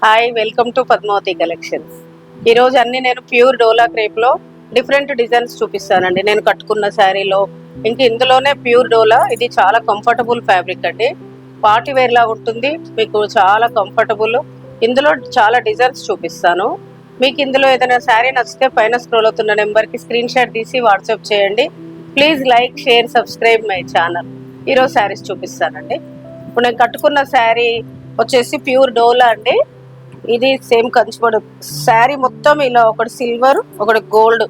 Hi, welcome to Padmavathi collections. ఈరోజు అన్ని నేను ప్యూర్ డోలా క్రేప్లో డిఫరెంట్ డిజైన్స్ చూపిస్తానండి. నేను కట్టుకున్న శారీలో ఇంక ఇందులోనే ప్యూర్ డోలా, ఇది చాలా కంఫర్టబుల్ ఫ్యాబ్రిక్ అండి. పార్టీ వేర్ లాగా ఉంటుంది, మీకు చాలా కంఫర్టబుల్. ఇందులో చాలా డిజైన్స్ చూపిస్తాను. మీకు ఇందులో ఏదైనా శారీ నచ్చితే పైన స్క్రోల్ అవుతున్న నెంబర్కి స్క్రీన్ షాట్ తీసి వాట్సాప్ చేయండి. Please like, share, subscribe my channel. ఈరోజు శారీస్ చూపిస్తానండి. ఇప్పుడు నేను కట్టుకున్న శారీ వచ్చేసి ప్యూర్ డోలా అండి. ఇది సేమ్ కంచిపొడి శారీ మొత్తం ఇలా ఒకటి సిల్వర్ ఒకటి గోల్డ్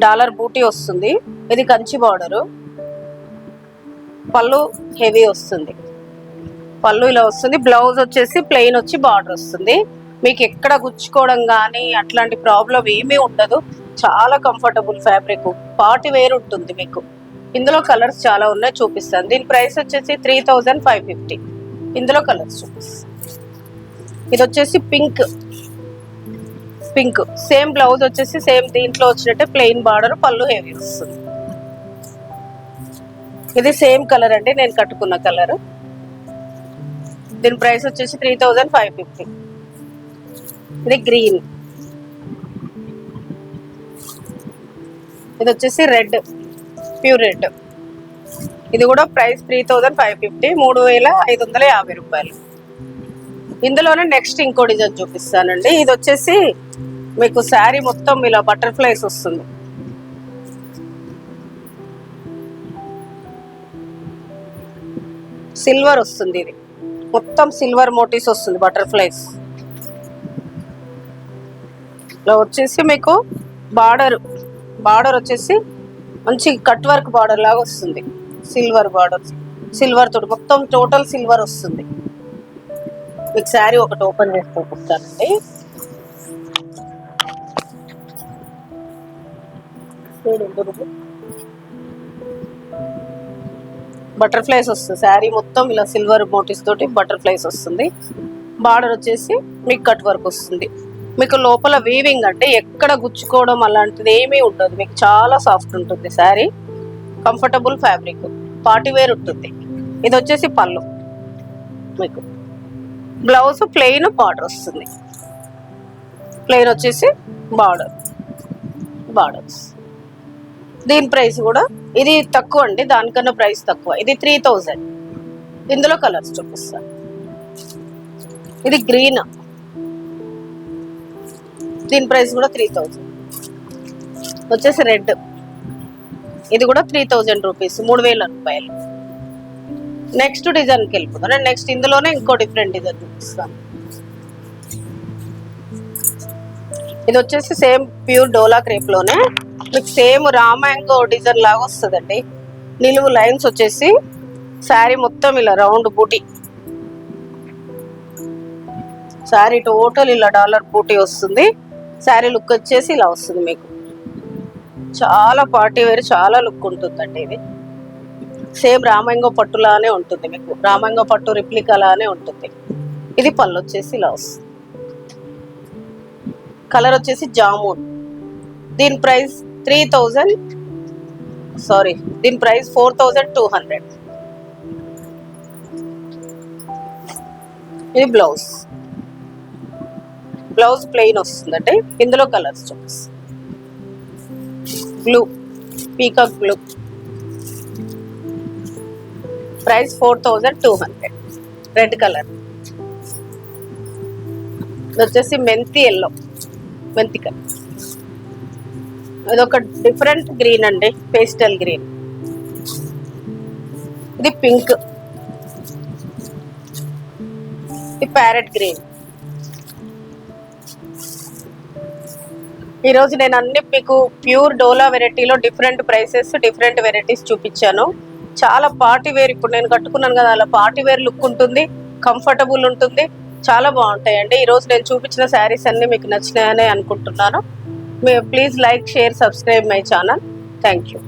డాలర్ బూటీ వస్తుంది. ఇది కంచి బార్డరు. పళ్ళు హెవీ వస్తుంది, పళ్ళు ఇలా వస్తుంది. బ్లౌజ్ వచ్చేసి ప్లెయిన్ వచ్చి బార్డర్ వస్తుంది. మీకు ఎక్కడ గుచ్చుకోవడం కానీ అట్లాంటి ప్రాబ్లం ఏమీ ఉండదు. చాలా కంఫర్టబుల్ ఫ్యాబ్రిక్, పార్టీ వేర్ ఉంటుంది మీకు. ఇందులో కలర్స్ చాలా ఉన్నాయి, చూపిస్తాను. దీని ప్రైస్ వచ్చేసి 3550. ఇందులో కలర్స్ చూపిస్తాను. ఇది వచ్చేసి పింక్, సేమ్ బ్లౌజ్ వచ్చేసి సేమ్ దీంట్లో వచ్చినట్టే ప్లెయిన్ బార్డర్, పళ్ళు హెవీ వస్తుంది. ఇది సేమ్ కలర్ అండి, నేను కట్టుకున్న కలర్. దీని ప్రైస్ వచ్చేసి 3550. ఇది గ్రీన్, ఇది వచ్చేసి రెడ్, ప్యూర్ రెడ్. ఇది కూడా ప్రైస్ 3550, 3550 రూపాయలు. ఇందులోనే నెక్స్ట్ ఇంకో డిజైన్ చూపిస్తానండి. ఇది వచ్చేసి మీకు శారీ మొత్తం ఇలా బటర్ఫ్లైస్ వస్తుంది. సిల్వర్ వస్తుంది, ఇది మొత్తం సిల్వర్ మోటివ్స్ వస్తుంది, బటర్ఫ్లైస్. ఇలా వచ్చేసి మీకు బార్డర్ వచ్చేసి మంచి కట్ వర్క్ బార్డర్ లాగా వస్తుంది. సిల్వర్ బార్డర్, సిల్వర్ తోటి మొత్తం టోటల్ సిల్వర్ వస్తుంది. మీకు శారీ ఒకటి ఓపెన్ చేసి చూపిస్తానండి. బటర్ఫ్లైస్ వస్తుంది, శారీ మొత్తం ఇలా సిల్వర్ మోటివ్స్ తోటి బటర్ఫ్లైస్ వస్తుంది. బార్డర్ వచ్చేసి మీకు కట్ వర్క్ వస్తుంది. మీకు లోపల వీవింగ్ అంటే ఎక్కడ గుచ్చుకోవడం అలాంటిది ఏమీ ఉండదు. మీకు చాలా సాఫ్ట్ ఉంటుంది sari, comfortable fabric, party wear ఉంటుంది. ఇది వచ్చేసి పళ్ళు, మీకు బ్లౌజ్ ప్లెయిన్ బార్డర్ వస్తుంది. ప్లెయిన్ వచ్చేసి బార్డర్స్. దీని ప్రైస్ కూడా ఇది తక్కువ అండి, దానికన్నా ప్రైస్ తక్కువ. ఇది 3000. ఇందులో కలర్స్ చూపిస్తాను. ఇది గ్రీన్, దీని ప్రైస్ కూడా 3000. వచ్చేసి రెడ్, ఇది కూడా 3000 రూపీస్, 3000 రూపాయలు. నెక్స్ట్ డిజైన్కి వెళ్ళిపోతాను. నెక్స్ట్ ఇందులోనే ఇంకో డిఫరెంట్ డిజైన్ చూపిస్తాను. ఇది వచ్చేసి సేమ్ ప్యూర్ డోలా క్రేప్ లోనే మీకు సేమ్ రామాంగో డిజైన్ లాగా వస్తుందండి. నిలువు లైన్స్ వచ్చేసి శారీ మొత్తం ఇలా రౌండ్ బూటీ, శారీ టోటల్ ఇలా డాలర్ బూటీ వస్తుంది. శారీ లుక్ వచ్చేసి ఇలా వస్తుంది. మీకు చాలా పార్టీ వేర్, చాలా లుక్ ఉంటుందండి. ఇది సేమ్ రామాంగో పట్టులానే ఉంటుంది, మీకు రామాంగో పట్టు రిప్లికా లానే ఉంటుంది. ఇది పళ్ళు వచ్చేసి ఇలా వస్తుంది. కలర్ వచ్చేసి జామున్. దీని ప్రైస్ 4200. ఇది బ్లౌజ్ ప్లెయిన్ వస్తుందంటే. ఇందులో కలర్స్ చూపిస్తాను. Blue, peacock blue, price 4200. Red colour. ఇది వచ్చేసి మెంతి ఎల్లో, మెంతి కలర్. ఇది ఒక డిఫరెంట్ గ్రీన్ అండి, పేస్టల్ గ్రీన్. ఇది పింక్, ఇది ప్యారెట్ గ్రీన్. ఈరోజు నేను అన్ని మీకు ప్యూర్ డోలా వెరైటీలో డిఫరెంట్ ప్రైసెస్, డిఫరెంట్ వెరైటీస్ చూపించాను. చాలా పార్టీ వేర్, ఇప్పుడు నేను కట్టుకున్నాను కదా అలా పార్టీ వేర్ లుక్ ఉంటుంది, కంఫర్టబుల్ ఉంటుంది, చాలా బాగుంటాయండి. ఈరోజు నేను చూపించిన శారీస్ అన్ని మీకు నచ్చినాయని అనుకుంటున్నాను. Please like, share, subscribe my channel. Thank you.